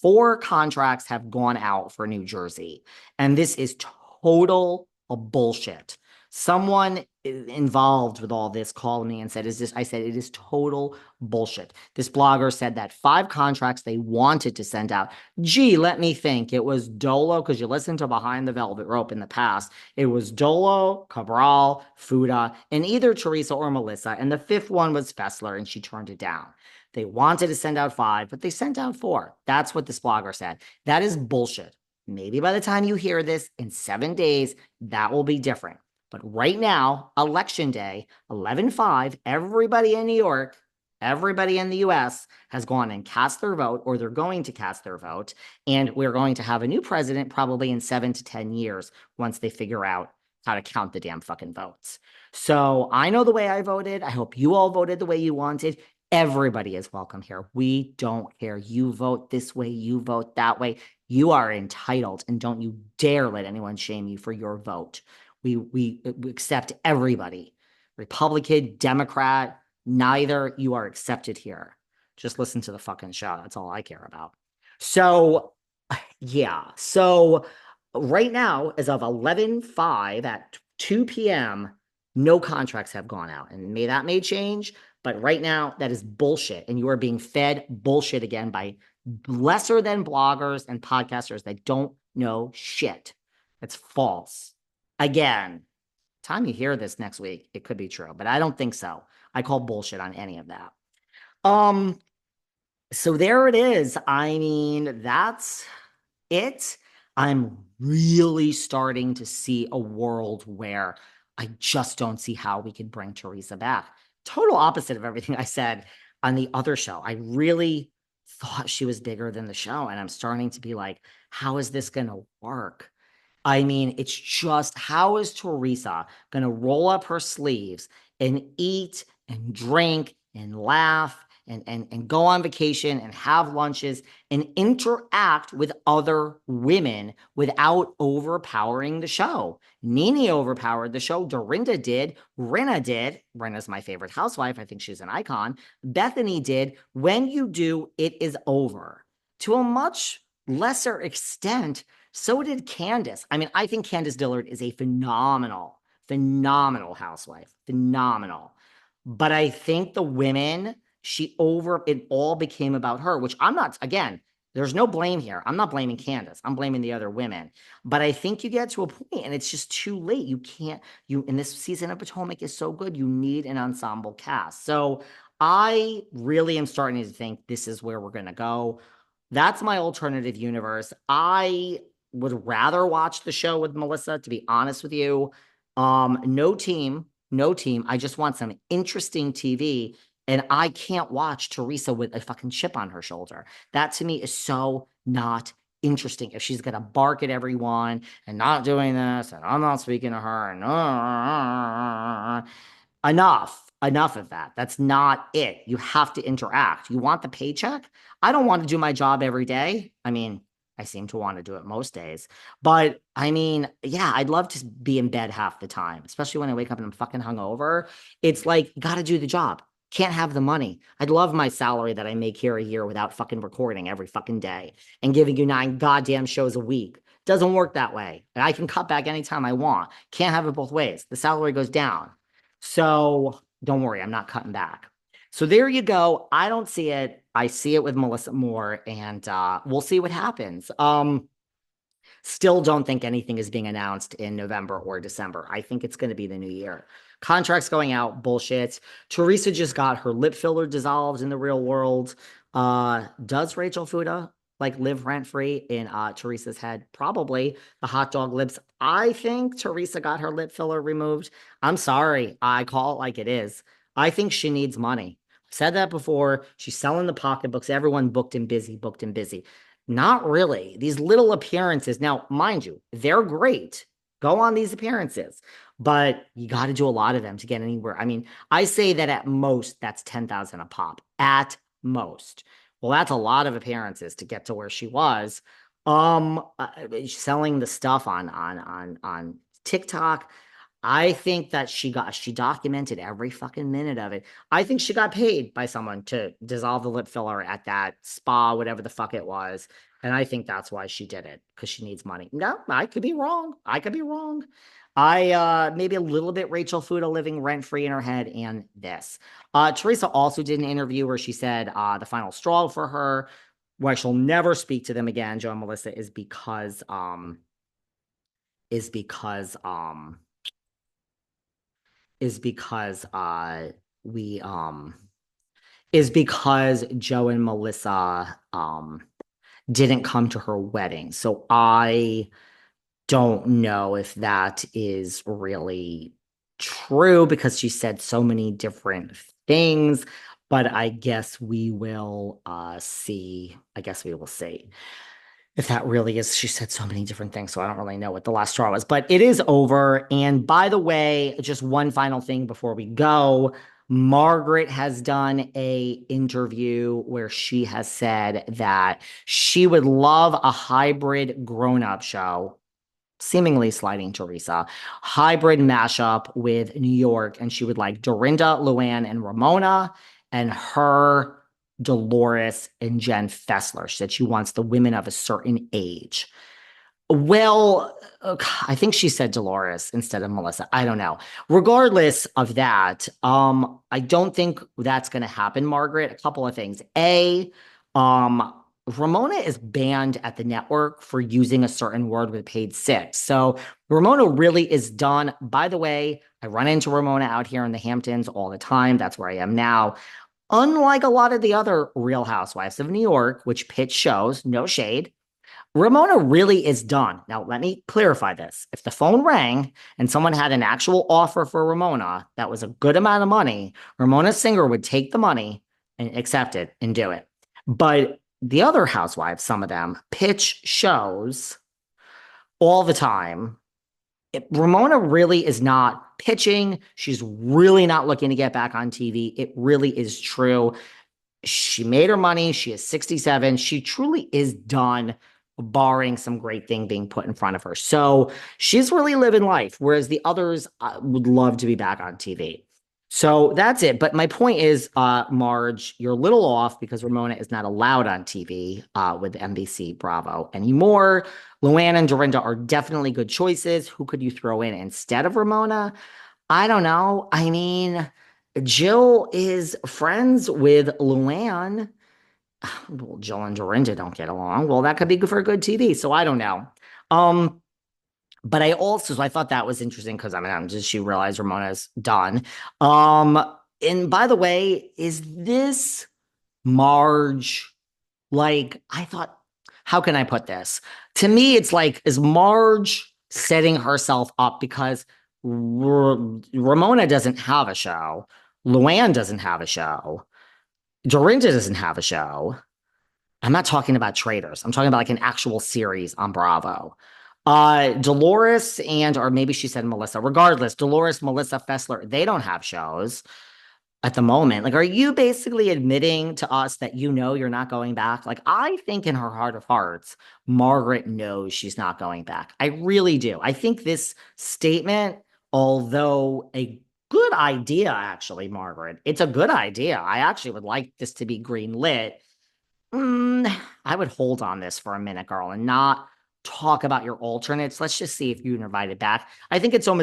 4 contracts have gone out for New Jersey, and this is total bullshit. Someone involved with all this called me and said, "Is this?" I said, "It is total bullshit." This blogger said that 5 contracts they wanted to send out. Gee, let me think. It was Dolo, because you listened to Behind the Velvet Rope in the past. It was Dolo, Cabral, Fuda, and either Teresa or Melissa. And the 5th one was Fessler, and she turned it down. They wanted to send out 5, but they sent out 4. That's what this blogger said. That is bullshit. Maybe by the time you hear this in 7 days, that will be different. But right now, election day, 11/5, everybody in New York, everybody in the US has gone and cast their vote, or they're going to cast their vote. And we're going to have a new president probably in 7 to 10 years once they figure out how to count the damn fucking votes. So I know the way I voted. I hope you all voted the way you wanted. Everybody is welcome here. We don't care. You vote this way, you vote that way. You are entitled, and don't you dare let anyone shame you for your vote. We accept everybody. Republican, Democrat, neither. You are accepted here. Just listen to the fucking show. That's all I care about. So, yeah. So right now, as of 11/5 at 2 p.m., no contracts have gone out. And that may change, but right now, that is bullshit. And you are being fed bullshit again by lesser than bloggers and podcasters that don't know shit. It's false. Again, time you hear this next week, it could be true, but I don't think so. I call bullshit on any of that. So there it is. I mean, that's it. I'm really starting to see a world where I just don't see how we could bring Teresa back. Total opposite of everything I said on the other show. I really thought she was bigger than the show, and I'm starting to be like, how is this going to work? I mean, it's just, how is Teresa going to roll up her sleeves and eat and drink and laugh and go on vacation and have lunches and interact with other women without overpowering the show? Nene overpowered the show. Dorinda did. Rinna did. Rinna's my favorite housewife. I think she's an icon. Bethany did. When you do, it is over. To a much lesser extent, so did Candace. I mean, I think Candace Dillard is a phenomenal housewife. Phenomenal. But I think the women, it all became about her, which I'm not, again, there's no blame here. I'm not blaming Candace. I'm blaming the other women. But I think you get to a point and it's just too late. You can't, in this season of Potomac is so good. You need an ensemble cast. So I really am starting to think this is where we're going to go. That's my alternative universe. I would rather watch the show with Melissa, to be honest with you. No team. I just want some interesting TV. And I can't watch Teresa with a fucking chip on her shoulder. That to me is so not interesting. If she's going to bark at everyone and not doing this, and I'm not speaking to her, and enough of that. That's not it. You have to interact. You want the paycheck? I don't want to do my job every day. I mean, I seem to want to do it most days. But I mean, yeah, I'd love to be in bed half the time, especially when I wake up and I'm fucking hungover. It's like, got to do the job. Can't have the money. I'd love my salary that I make here a year without fucking recording every fucking day and giving you 9 goddamn shows a week. Doesn't work that way. I can cut back anytime I want. Can't have it both ways. The salary goes down. So don't worry, I'm not cutting back. So there you go. I don't see it. I see it with Melissa Moore, and we'll see what happens. Still don't think anything is being announced in November or December. I think it's going to be the new year. Contracts going out, bullshit. Teresa just got her lip filler dissolved in the real world. Does Rachel Fuda like live rent-free in Teresa's head? Probably. The hot dog lips. I think Teresa got her lip filler removed. I'm sorry. I call it like it is. I think she needs money. I've said that before. She's selling the pocketbooks. Everyone booked and busy. Not really. These little appearances. Now, mind you, they're great. Go on these appearances. But you got to do a lot of them to get anywhere. I mean, I say that at most, that's 10,000 a pop. At most. Well, that's a lot of appearances to get to where she was. Selling the stuff on TikTok. I think that she documented every fucking minute of it. I think she got paid by someone to dissolve the lip filler at that spa, whatever the fuck it was. And I think that's why she did it, because she needs money. No, I could be wrong. I could be wrong. I maybe a little bit Rachel Fuda living rent free in her head and this. Teresa also did an interview where she said the final straw for her, why she'll never speak to them again, Joe and Melissa, is because is because we is because Joe and Melissa didn't come to her wedding. So I don't know if that is really true because she said so many different things, but I guess we will see. I guess we will see if that really is. She said so many different things, so I don't really know what the last straw was, but it is over. And by the way, just one final thing before we go. Margaret has done a interview where she has said that she would love a hybrid grown-up show, seemingly sliding Teresa, hybrid mashup with New York. And she would like Dorinda, Luann, and Ramona, and her, Dolores, and Jen Fessler. She said she wants the women of a certain age. Well, I think she said Dolores instead of Melissa. I don't know. Regardless of that, I don't think that's going to happen, Margaret. A couple of things. Um, Ramona is banned at the network for using a certain word with paid sick. So Ramona really is done. By the way, I run into Ramona out here in the Hamptons all the time. That's where I am now. Unlike a lot of the other Real Housewives of New York, which pitch shows, no shade, Ramona really is done. Now, let me clarify this. If the phone rang and someone had an actual offer for Ramona that was a good amount of money, Ramona Singer would take the money and accept it and do it. But the other housewives, some of them, pitch shows all the time. Ramona really is not pitching. She's really not looking to get back on TV. It really is true. She made her money. She is 67. She truly is done, barring some great thing being put in front of her. So she's really living life, whereas the others would love to be back on TV. So that's it. But my point is, Marge, you're a little off because Ramona is not allowed on TV with NBC Bravo anymore. Luann and Dorinda are definitely good choices. Who could you throw in instead of Ramona? I don't know. I mean, Jill is friends with Luann. Well, Jill and Dorinda don't get along. Well, that could be good for good TV. So I don't know. Um, but so I thought that was interesting because I mean, just she realized Ramona's done. And by the way, is this Marge? Like, I thought, how can I put this? To me, it's like, is Marge setting herself up because Ramona doesn't have a show, Luann doesn't have a show, Dorinda doesn't have a show. I'm not talking about Traitors. I'm talking about like an actual series on Bravo. Dolores or maybe she said Melissa. Regardless, Dolores, Melissa, Fessler, they don't have shows at the moment. Like, are you basically admitting to us that you know you're not going back? Like, I think in her heart of hearts, Margaret knows she's not going back. I really do. I think this statement, although a good idea, actually, Margaret, it's a good idea. I actually would like this to be green lit. I would hold on this for a minute, girl, and not talk about your alternates. Let's just see if you can invite it back. I think it's almost